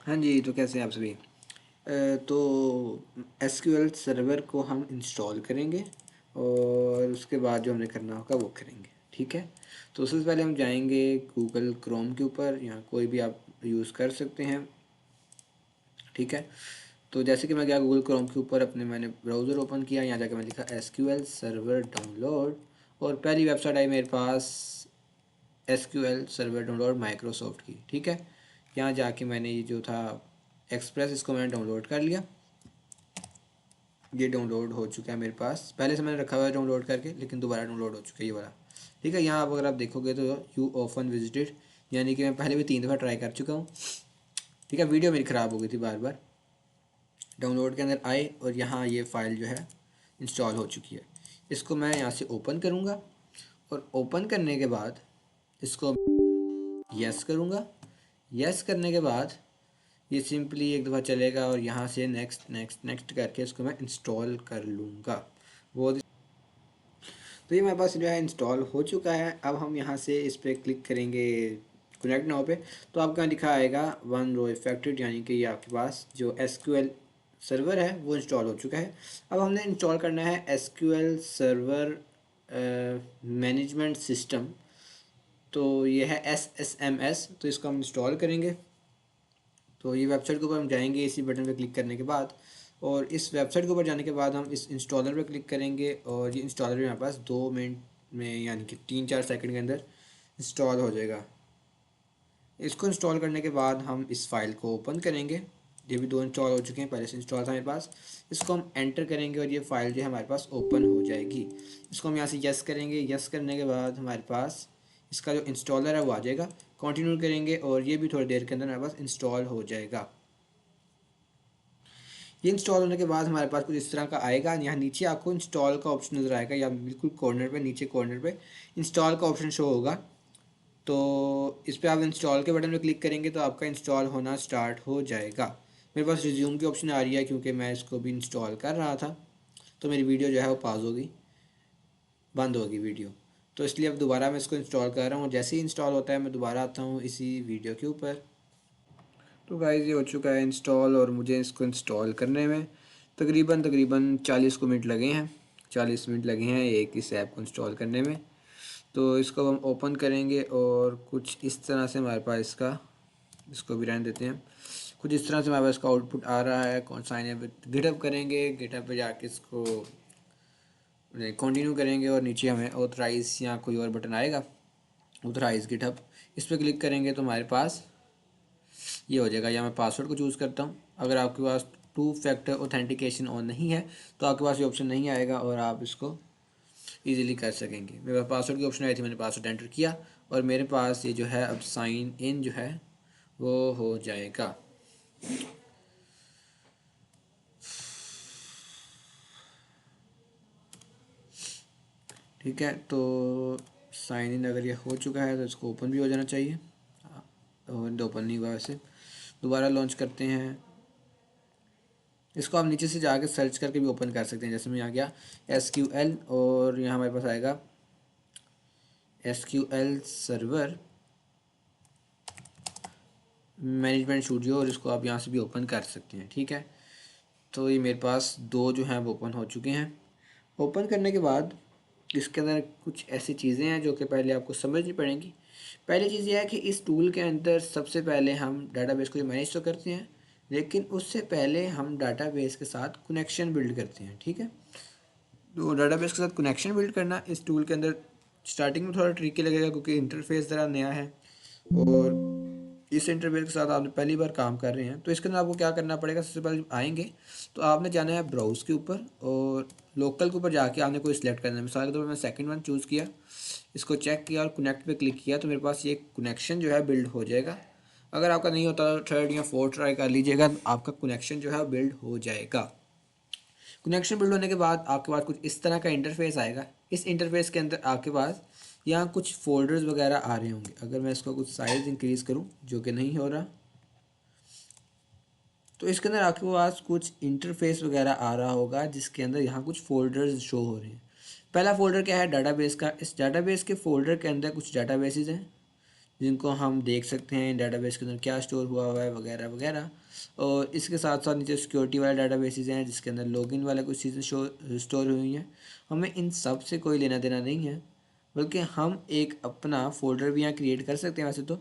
हाँ जी, तो कैसे हैं आप सभी? तो एसक्यूएल सर्वर को हम इंस्टॉल करेंगे और उसके बाद जो हमें करना होगा वो करेंगे, ठीक है? तो सबसे पहले हम जाएंगे गूगल क्रोम के ऊपर या कोई भी आप यूज़ कर सकते हैं, ठीक है? तो जैसे कि मैं गया गूगल क्रोम के ऊपर, अपने मैंने ब्राउज़र ओपन किया, यहाँ जाकर मैं लिखा एसक्यूएल सर्वर डाउनलोड और पहली वेबसाइट आई मेरे पास एसक्यूएल सर्वर डाउनलोड माइक्रोसॉफ्ट की, ठीक है? यहाँ जाके मैंने ये जो था एक्सप्रेस, इसको मैंने डाउनलोड कर लिया। ये डाउनलोड हो चुका है मेरे पास, पहले से मैंने रखा हुआ है डाउनलोड करके, लेकिन दोबारा डाउनलोड हो चुका है ये वाला, ठीक है? यहाँ आप अगर आप देखोगे तो यू ऑफन विजिटेड, यानी कि मैं पहले भी 3 दफ़ा ट्राई कर चुका हूँ, ठीक है? वीडियो मेरी ख़राब हो गई थी बार बार। डाउनलोड के अंदर आए और यहाँ ये फ़ाइल जो है इंस्टॉल हो चुकी है। इसको मैं यहाँ से ओपन करूँगा और ओपन करने के बाद इसको यस करूँगा। यस करने के बाद ये सिंपली एक दफ़ा चलेगा और यहाँ से नेक्स्ट नेक्स्ट नेक्स्ट करके इसको मैं इंस्टॉल कर लूँगा। वो तो ये मेरे पास जो है इंस्टॉल हो चुका है। अब हम यहाँ से इस पर क्लिक करेंगे कनेक्ट नाउ पे, तो आपका यहाँ लिखा आएगा वन रो इफेक्टेड, यानी कि ये आपके पास जो एसक्यूएल सर्वर है वो इंस्टॉल हो चुका है। अब हमने इंस्टॉल करना है एसक्यूएल सर्वर मैनेजमेंट सिस्टम, तो ये है SSMS, तो इसको हम इंस्टॉल करेंगे। तो ये वेबसाइट के ऊपर हम जाएंगे इसी बटन पर क्लिक करने के बाद, और इस वेबसाइट के ऊपर जाने के बाद हम इस इंस्टॉलर पर क्लिक करेंगे और ये इंस्टॉलर हमारे पास 2 मिनट में, यानी कि 3-4 सेकंड के अंदर इंस्टॉल हो जाएगा। इसको इंस्टॉल करने के बाद हम इस फाइल को ओपन करेंगे। ये भी 2 इंस्टॉल हो चुके हैं, पहले से इंस्टॉल था मेरे पास। इसको हम एंटर करेंगे और ये फ़ाइल जो है हमारे पास ओपन हो जाएगी। इसको हम यहाँ से यस करेंगे। यस करने के बाद हमारे पास इसका जो इंस्टॉलर है वो आ जाएगा। कंटिन्यू करेंगे और ये भी थोड़ी देर के अंदर हमारे पास इंस्टॉल हो जाएगा। ये इंस्टॉल होने के बाद हमारे पास कुछ इस तरह का आएगा। यहाँ नीचे आपको इंस्टॉल का ऑप्शन नज़र आएगा, या बिल्कुल कॉर्नर पे, नीचे कॉर्नर पे इंस्टॉल का ऑप्शन शो होगा। तो इस पर आप इंस्टॉल के बटन पे क्लिक करेंगे तो आपका इंस्टॉल होना स्टार्ट हो जाएगा। मेरे पास रिज्यूम की ऑप्शन आ रही है क्योंकि मैं इसको भी इंस्टॉल कर रहा था, तो मेरी वीडियो जो है वो पास होगी, बंद होगी वीडियो। तो इसलिए अब दोबारा मैं इसको इंस्टॉल कर रहा हूँ, और जैसे ही इंस्टॉल होता है मैं दोबारा आता हूँ इसी वीडियो के ऊपर। तो गाइस ये हो चुका है इंस्टॉल, और मुझे इसको इंस्टॉल करने में तकरीबन तकरीबन 40 को मिनट लगे हैं। 40 मिनट लगे हैं एक इस ऐप को इंस्टॉल करने में। तो इसको हम ओपन करेंगे और कुछ इस तरह से हमारे पास इसको भी रहने देते हैं। कुछ इस तरह से हमारे पास इसका आउटपुट आ रहा है। कौन साइन है, गिटअप करेंगे, गिटअप पे जाके इसको कंटिन्यू करेंगे और नीचे हमें ऑथराइज या कोई और बटन आएगा, ऑथराइज गिटअप, इस पर क्लिक करेंगे तो हमारे पास ये हो जाएगा। या मैं पासवर्ड को चूज़ करता हूँ। अगर आपके पास 2 फैक्टर ऑथेंटिकेशन ऑन नहीं है तो आपके पास ये ऑप्शन नहीं आएगा और आप इसको ईजिली कर सकेंगे। मेरे पास पासवर्ड की ऑप्शन आई थी, मैंने पासवर्ड एंटर किया और मेरे पास ये जो है अब साइन इन जो है वो हो जाएगा। ठीक है, तो साइन इन अगर ये हो चुका है तो इसको ओपन भी हो जाना चाहिए, और ओपन नहीं हुआ वैसे। दोबारा लॉन्च करते हैं इसको। आप नीचे से जाकर सर्च करके भी ओपन कर सकते हैं। जैसे मैं यहाँ गया SQL और यहाँ हमारे पास आएगा SQL सर्वर मैनेजमेंट स्टूडियो, और इसको आप यहाँ से भी ओपन कर सकते हैं, ठीक है? तो ये मेरे पास 2 जो हैं वो ओपन हो चुके हैं। ओपन करने के बाद इसके अंदर कुछ ऐसी चीज़ें हैं जो कि पहले आपको समझनी पड़ेंगी। पहली चीज़ ये है कि इस टूल के अंदर सबसे पहले हम डाटाबेस को मैनेज तो करते हैं, लेकिन उससे पहले हम डाटाबेस के साथ कनेक्शन बिल्ड करते हैं, ठीक है? तो डाटाबेस के साथ कनेक्शन बिल्ड करना इस टूल के अंदर स्टार्टिंग में थोड़ा ट्रिकी लगेगा, क्योंकि इंटरफेस ज़रा नया है और इस इंटरफेस के साथ आप पहली बार काम कर रहे हैं। तो इसके अंदर आपको क्या करना पड़ेगा, सबसे पहले जब आएंगे तो आपने जाना है ब्राउज़ के ऊपर और लोकल के ऊपर जाके आपने कोई सिलेक्ट करना है। मिसाल के तौर पर मैं सेकंड वन चूज़ किया, इसको चेक किया और कनेक्ट पे क्लिक किया, तो मेरे पास ये कनेक्शन जो है बिल्ड हो जाएगा। अगर आपका नहीं होता तो थर्ड या फोर्थ ट्राई कर लीजिएगा, तो आपका कनेक्शन जो है बिल्ड हो जाएगा। कनेक्शन बिल्ड होने के बाद आपके पास कुछ इस तरह का इंटरफेस आएगा। इस इंटरफेस के अंदर आपके पास यहाँ कुछ फोल्डर्स वगैरह आ रहे होंगे। अगर मैं इसका कुछ साइज़ इंक्रीज़ करूँ, जो कि नहीं हो रहा, तो इसके अंदर आपके पास कुछ इंटरफेस वगैरह आ रहा होगा, जिसके अंदर यहाँ कुछ फ़ोल्डर्स शो हो रहे हैं। पहला फ़ोल्डर क्या है, डाटाबेस का। इस डाटाबेस के फ़ोल्डर के अंदर कुछ डाटाबेसेस हैं, जिनको हम देख सकते हैं डेटाबेस के अंदर क्या स्टोर हुआ है वगैरह वगैरह। और इसके साथ साथ नीचे सिक्योरिटी वाले डेटाबेसेस हैं जिसके अंदर लॉगिन वाला कुछ चीज़ें स्टोर हुई हैं। हमें इन सब से कोई लेना देना नहीं है, बल्कि हम एक अपना फ़ोल्डर भी यहाँ क्रिएट कर सकते हैं वैसे तो,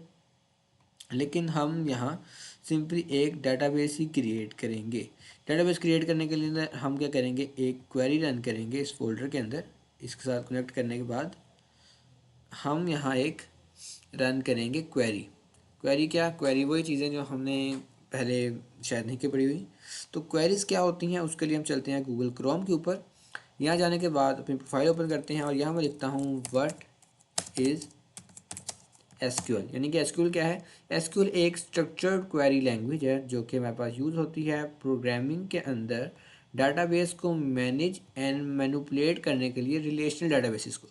लेकिन हम यहाँ सिंपली एक डेटाबेस ही क्रिएट करेंगे। डेटाबेस क्रिएट करने के लिए हम क्या करेंगे, एक क्वेरी रन करेंगे इस फोल्डर के अंदर। इसके साथ कनेक्ट करने के बाद हम यहाँ एक रन करेंगे क्वेरी। क्वेरी क्या, क्वेरी वही चीज़ें जो हमने पहले शायद नहीं की पड़ी हुई। तो क्वेरीज क्या होती हैं उसके लिए हम चलते हैं गूगल क्रोम के ऊपर। यहाँ जाने के बाद अपनी प्रोफाइल ओपन करते हैं और यहाँ मैं लिखता हूँ व्हाट इज़ एसक्यूएल। यानी कि एसक्यूएल क्या है, एसक्यूएल एक स्ट्रक्चर्ड क्वेरी लैंग्वेज है जो कि हमारे पास यूज़ होती है प्रोग्रामिंग के अंदर डाटाबेस को मैनेज एंड मैनिपुलेट करने के लिए। रिलेशनल डाटाबेसेस को,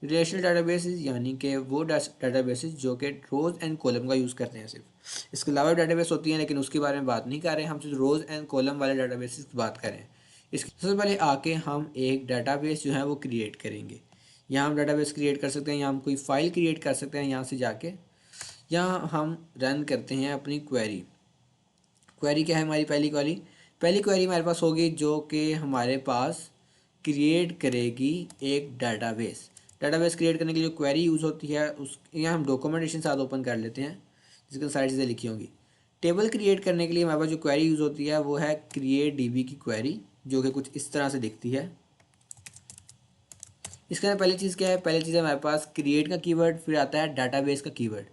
रिलेशनल डाटाबेसेस यानी कि वो डाटाबेसेस जो कि रोज़ एंड कॉलम का यूज़ करते हैं सिर्फ। इसके अलावा डाटाबेस होती हैं लेकिन उसके बारे में बात नहीं कर रहे हैं, हम सिर्फ रोज़ एंड कॉलम वाले डाटाबेसेस की बात कर रहे हैं। इसके सबसे पहले आके हम एक डाटाबेस जो है वो क्रिएट करेंगे। यहाँ हम डाटाबेस क्रिएट कर सकते हैं, यहाँ हम कोई फाइल क्रिएट कर सकते हैं। यहाँ से जाके यहाँ हम रन करते हैं अपनी क्वेरी। क्वेरी क्या है हमारी, पहली क्वेरी हमारे पास होगी जो कि हमारे पास क्रिएट करेगी एक डाटाबेस। डाटाबेस क्रिएट करने के लिए जो क्वेरी यूज़ होती है उस यहाँ हम डॉक्यूमेंटेशन साथ ओपन कर लेते हैं जिसके सारी चीज़ें लिखी होंगी। टेबल क्रिएट करने के लिए हमारे पास जो क्वेरी यूज़ होती है वो है क्रिएट डीबी की क्वेरी, जो कि कुछ इस तरह से दिखती है। इसके अंदर पहली चीज़ क्या है, पहली चीज़ है हमारे पास क्रिएट का कीवर्ड, फिर आता है डाटाबेस का कीवर्ड,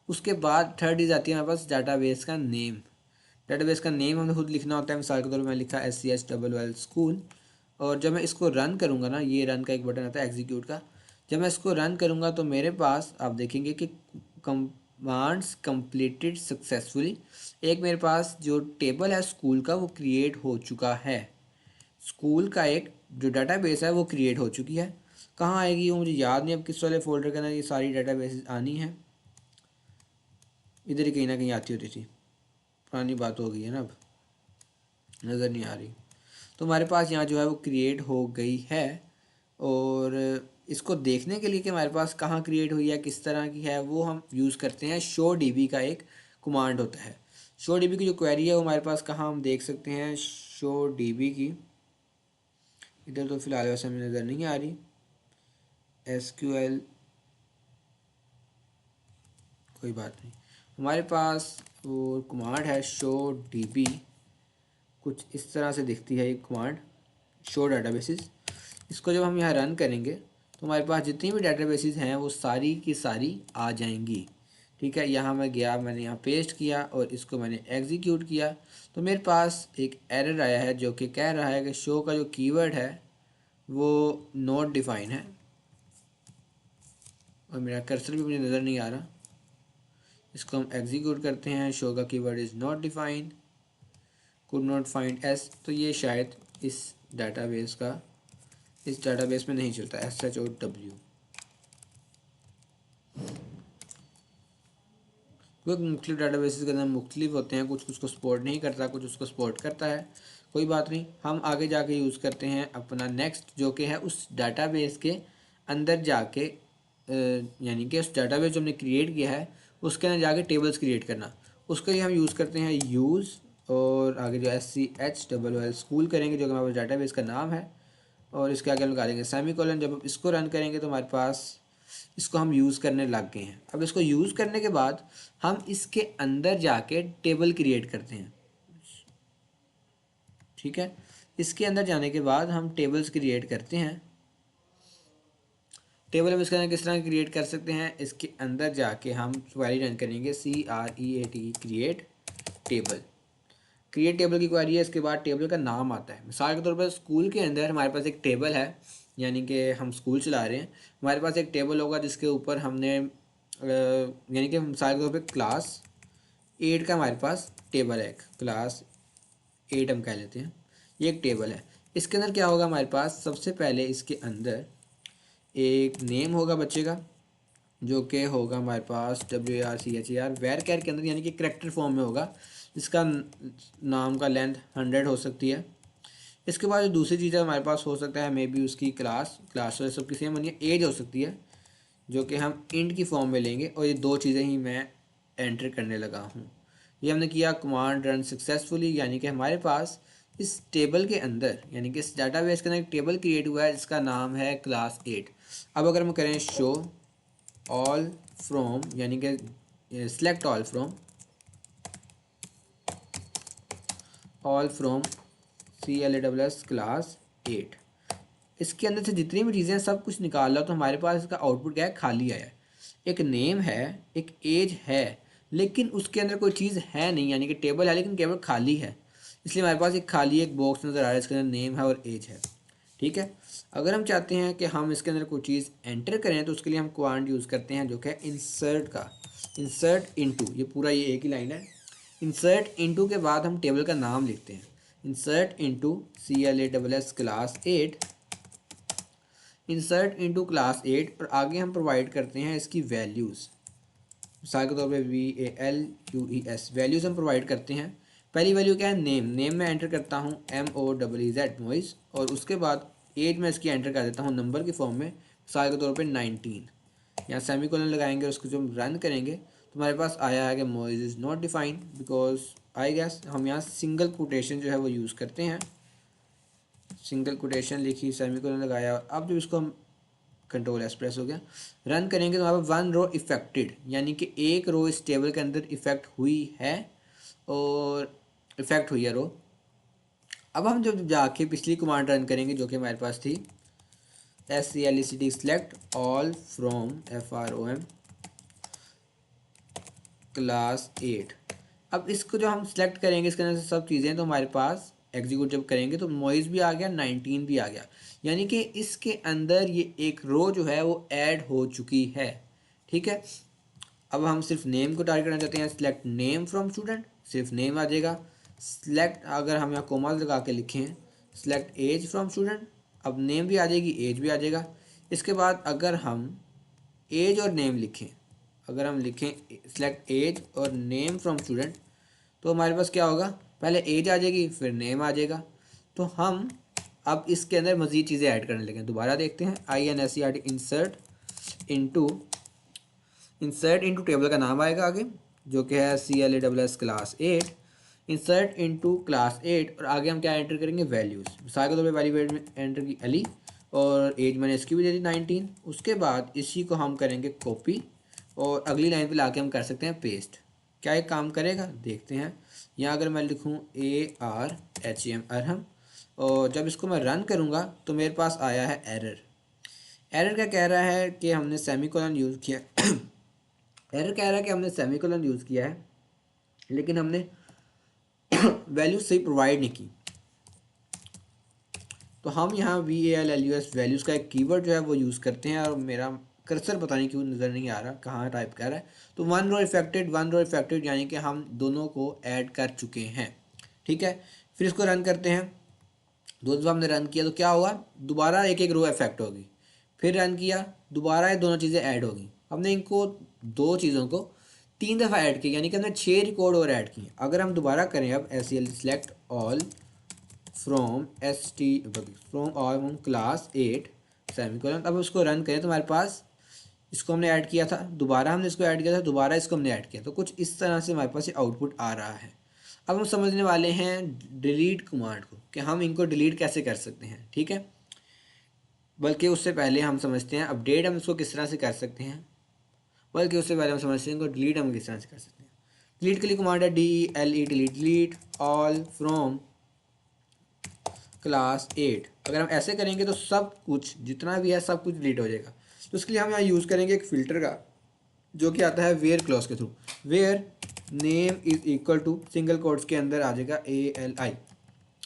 उसके बाद थर्ड चीज़ आती है हमारे पास डाटाबेस का नेम। डाटाबेस का नेम हमें खुद लिखना होता है। मिसाल के तौर पर मैं लिखा SCHOOL स्कूल, और जब मैं इसको रन करूँगा ना, ये रन का एक बटन आता है एग्जीक्यूट का, जब मैं इसको रन करूँगा तो मेरे पास आप देखेंगे कि कमांड्स कंप्लीटेड सक्सेसफुली, एक मेरे पास जो टेबल है स्कूल का वो क्रिएट हो चुका है। स्कूल का एक जो डाटाबेस है वो क्रिएट हो चुकी है। कहाँ आएगी वो मुझे याद नहीं, अब किस वाले फोल्डर के अंदर ये सारी डाटाबेसेस आनी है, इधर ही कहीं ना कहीं आती होती थी, पुरानी बात हो गई है ना, अब नज़र नहीं आ रही। तो हमारे पास यहाँ जो है वो क्रिएट हो गई है। और इसको देखने के लिए कि हमारे पास कहाँ क्रिएट हुई है, किस तरह की है, वो हम यूज़ करते हैं शो डीबी का एक कमांड होता है। शो डीबी की जो क्वेरी है वो हमारे पास कहाँ हम देख सकते हैं, शो डीबी की इधर तो फिलहाल वैसे हमें नज़र नहीं आ रही। SQL कोई बात नहीं, हमारे पास वो कमांड है शो डीबी, कुछ इस तरह से दिखती है ये कमांड शो डाटाबेसेस। इसको जब हम यहाँ रन करेंगे तो हमारे पास जितनी भी डाटाबेसेस हैं वो सारी की सारी आ जाएंगी। ठीक है, यहाँ मैं गया, मैंने यहाँ पेस्ट किया और इसको मैंने एग्जीक्यूट किया तो मेरे पास एक एरर आया है जो कि कह रहा है कि शो का जो कीवर्ड है वो नॉट डिफाइन है, और मेरा कर्सर भी मुझे नज़र नहीं आ रहा। इसको हम एग्जीक्यूट करते हैं, शो का keyword is not defined, could not find S, तो ये शायद इस डाटाबेस में नहीं चलता, SHOW, क्योंकि मुख्तलिफ डाटाबेसेस के अंदर मुख्तलिफ होते हैं, कुछ उसको सपोर्ट नहीं करता, कुछ उसको सपोर्ट करता है। कोई बात नहीं, हम आगे जाके यूज़ करते हैं अपना नेक्स्ट, जो कि है उस डाटाबेस के अंदर जाके यानी कि उस डाटाबेस जो हमने क्रिएट किया है उसके अंदर जाके टेबल्स क्रिएट करना। उसके लिए हम यूज़ करते हैं यूज़, और आगे जो SCHOOL स्कूल करेंगे जो कि हमारे डाटाबेस का नाम है, और इसके आगे हम लगा देंगे सेमीकोलन। जब इसको रन करेंगे तो हमारे पास इसको हम यूज़ करने लग गए हैं। अब इसको यूज़ करने के बाद हम इसके अंदर जाके टेबल क्रिएट करते हैं। ठीक है, इसके अंदर जाने के बाद हम टेबल्स क्रिएट करते हैं। टेबल हम इसके अंदर किस तरह क्रिएट कर सकते हैं, इसके अंदर जाके हम क्वेरी रन करेंगे CREAT create table. Create table की क्वेरी है, इसके बाद टेबल का नाम आता है। मिसाल के तौर पर स्कूल के अंदर हमारे पास एक टेबल है, यानी कि हम स्कूल चला रहे हैं, हमारे पास एक टेबल होगा जिसके ऊपर हमने यानी कि मिसाल के तौर पर क्लास 8 का हमारे पास टेबल है, क्लास 8 हम कह लेते हैं, ये एक टेबल है। इसके अंदर क्या होगा हमारे पास, सबसे पहले इसके अंदर एक नेम होगा बच्चे का, जो कि होगा हमारे पास WARCHAR वेर कैर के अंदर, यानी कि करेक्टर फॉर्म में होगा, जिसका नाम का लेंथ 100 हो सकती है। इसके बाद जो दूसरी चीज़ हमारे पास हो सकता है मे बी उसकी क्लास वाले सबकी सेम बनी है, एज हो सकती है, जो कि हम इंट की फॉर्म में लेंगे, और ये दो चीज़ें ही मैं एंटर करने लगा हूँ। ये हमने किया, कमांड रन सक्सेसफुली, यानी कि हमारे पास इस टेबल के अंदर, यानी कि इस डाटाबेस के अंदर एक टेबल क्रिएट हुआ है जिसका नाम है क्लास 8। अब अगर हम करें शो ऑल फ्रॉम, यानी कि select all from CLASS class 8, इसके अंदर से जितनी भी चीज़ें सब कुछ निकाल लो, तो हमारे पास इसका आउटपुट क्या है, खाली आया है। एक नेम है, एक एज है, लेकिन उसके अंदर कोई चीज़ है नहीं, यानी कि टेबल है लेकिन केवल खाली है। इसलिए हमारे पास एक खाली एक बॉक्स नज़र आ रहा है, इसके अंदर नेम है और एज है। ठीक है। अगर हम चाहते हैं कि हम इसके अंदर कोई चीज़ एंटर करें, तो उसके लिए हम कमांड यूज़ करते हैं जो कि इंसर्ट का, इंसर्ट इनटू, ये पूरा ये एक ही लाइन है। इंसर्ट इनटू के बाद हम टेबल का नाम लिखते हैं, insert into CLASS class 8, insert into class 8, और आगे हम प्रोवाइड करते हैं इसकी वैल्यूज़। मिसाल के तौर पे VALUES वैल्यूज़ हम प्रोवाइड करते हैं। पहली वैल्यू क्या है, नेम। नेम में एंटर करता हूँ MOEEZ मोइस, और उसके बाद एज में इसकी एंटर कर देता हूँ नंबर की फॉर्म में, मिसाल के तौर पे 19। यहाँ सेमीकोलन लगाएंगे और उसको जब रन करेंगे तो हमारे पास आया है कि मोइस is not defined because I guess हम यहाँ सिंगल कोटेशन जो है वो यूज़ करते हैं। सिंगल कोटेशन लिखी, सेमीकोलन लगाया, और अब जब इसको हम कंट्रोल एस प्रेस हो गया, रन करेंगे तो हमारे पास 1 रो इफेक्टेड, यानी कि एक रो इस टेबल के अंदर इफेक्ट हुई है, और इफेक्ट हुई है रो। अब हम जब जाके पिछली कमांड रन करेंगे जो कि हमारे पास थी, SCLECT select all from FROM class 8। अब इसको जो हम सेलेक्ट करेंगे इसके अंदर से सब चीज़ें, तो हमारे पास एग्जीक्यूट जब करेंगे तो मोइस भी आ गया, 19 भी आ गया, यानी कि इसके अंदर ये एक रो जो है वो ऐड हो चुकी है। ठीक है। अब हम सिर्फ नेम को टारगेट करना चाहते हैं, सिलेक्ट नेम फ्रॉम स्टूडेंट, सिर्फ नेम आ जाएगा। सिलेक्ट, अगर हम यहाँ कोमास लगा के लिखें, सिलेक्ट एज फ्रॉम स्टूडेंट, अब नेम भी आ जाएगी, एज भी आ जाएगा। इसके बाद अगर हम एज और नेम लिखें, अगर हम लिखें सिलेक्ट एज और नेम फ्रॉम स्टूडेंट, तो हमारे पास क्या होगा, पहले एज आ जाएगी फिर नेम आ जाएगा। तो हम अब इसके अंदर मज़ीद चीज़ें ऐड करने लगे, दोबारा देखते हैं, INSERT इंसर्ट इनटू टेबल का नाम आएगा आगे जो कि है CLASS class 8, insert into class 8, और आगे हम क्या एंटर करेंगे, वैल्यूज़। मिसाल के तौर पे वैल्यू में एंटर की अली, और एज मैंने इसकी भी दे दी 19। उसके बाद इसी को हम करेंगे कॉपी, और अगली लाइन पे लाके हम कर सकते हैं पेस्ट। क्या ये काम करेगा, देखते हैं। यहाँ अगर मैं लिखूँ ARHM अरहम, और जब इसको मैं रन करूँगा तो मेरे पास आया है एरर। एरर क्या कह रहा है कि हमने सेमीकोलन यूज़ किया एरर कह रहा है कि हमने सेमीकोलन यूज़ किया है लेकिन हमने वैल्यूज सही प्रोवाइड नहीं की। तो हम यहाँ VALUES वैल्यूज़ का एक कीवर्ड जो है वो यूज़ करते हैं, और मेरा कर्सर पता नहीं क्यों नज़र नहीं आ रहा, कहाँ टाइप कर रहा है। तो 1 रो इफेक्टेड यानी कि हम दोनों को ऐड कर चुके हैं। ठीक है। फिर इसको रन करते हैं। दो दफ़ा हमने रन किया तो क्या हुआ, दोबारा एक एक रो इफेक्ट होगी। फिर रन किया, दोबारा ये दोनों चीज़ें ऐड होगी। हमने इनको दो चीज़ों को 3 दफ़ा ऐड किया, यानी कि हमने 6 रिकॉर्ड और ऐड किए। अगर हम दोबारा करें अब SCL select all from from class 8 semicolon, अब उसको रन करें तो हमारे पास, इसको हमने ऐड किया था, दोबारा हमने इसको ऐड किया था, दोबारा इसको हमने ऐड किया, तो कुछ इस तरह से हमारे पास ये आउटपुट आ रहा है। अब हम समझने वाले हैं डिलीट कमांड को, कि हम इनको डिलीट कैसे कर सकते हैं। ठीक है। बल्कि उससे पहले हम समझते हैं अपडेट हम इसको किस तरह से कर सकते हैं, बल्कि उससे पहले हम समझते हैं इनको डिलीट हम किस तरह से कर सकते हैं। डिलीट के लिए कमांड है DELETE, delete all from class 8। अगर हम ऐसे करेंगे तो सब कुछ जितना भी है सब कुछ डिलीट हो जाएगा। तो उसके लिए हम यहाँ यूज़ करेंगे एक फ़िल्टर का, जो कि आता है वेयर क्लॉज के थ्रू। Where name is equal to, single quotes के अंदर आ जाएगा ALI,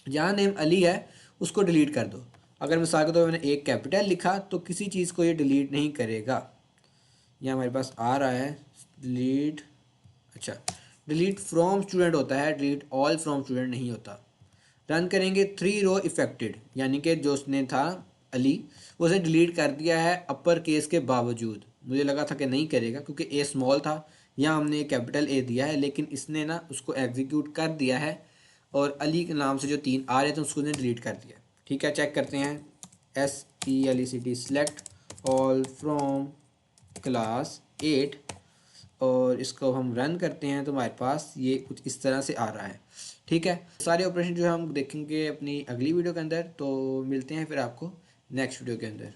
जहाँ नेम अली है उसको डिलीट कर दो। अगर मिसाल के तौर पर मैंने एक कैपिटल लिखा तो किसी चीज़ को ये डिलीट नहीं करेगा। यहाँ हमारे पास आ रहा है डिलीट, अच्छा डिलीट फ्रॉम स्टूडेंट होता है, डिलीट ऑल फ्रॉम स्टूडेंट नहीं होता। रन करेंगे 3 रो इफेक्टेड, यानी कि जो उसने था अली वो उसे डिलीट कर दिया है अपर केस के बावजूद। मुझे लगा था कि नहीं करेगा क्योंकि ए स्मॉल था, यहाँ हमने कैपिटल ए दिया है, लेकिन इसने ना उसको एग्जीक्यूट कर दिया है, और अली के नाम से जो 3 आ रहे थे उसको उसने डिलीट कर दिया। ठीक है, चेक करते हैं। SELECT select all from class 8 और इसको हम रन करते हैं तो हमारे पास ये कुछ इस तरह से आ रहा है। ठीक है, सारे ऑपरेशन जो है हम देखेंगे अपनी अगली वीडियो के अंदर। तो मिलते हैं फिर आपको नेक्स्ट वीडियो के अंदर।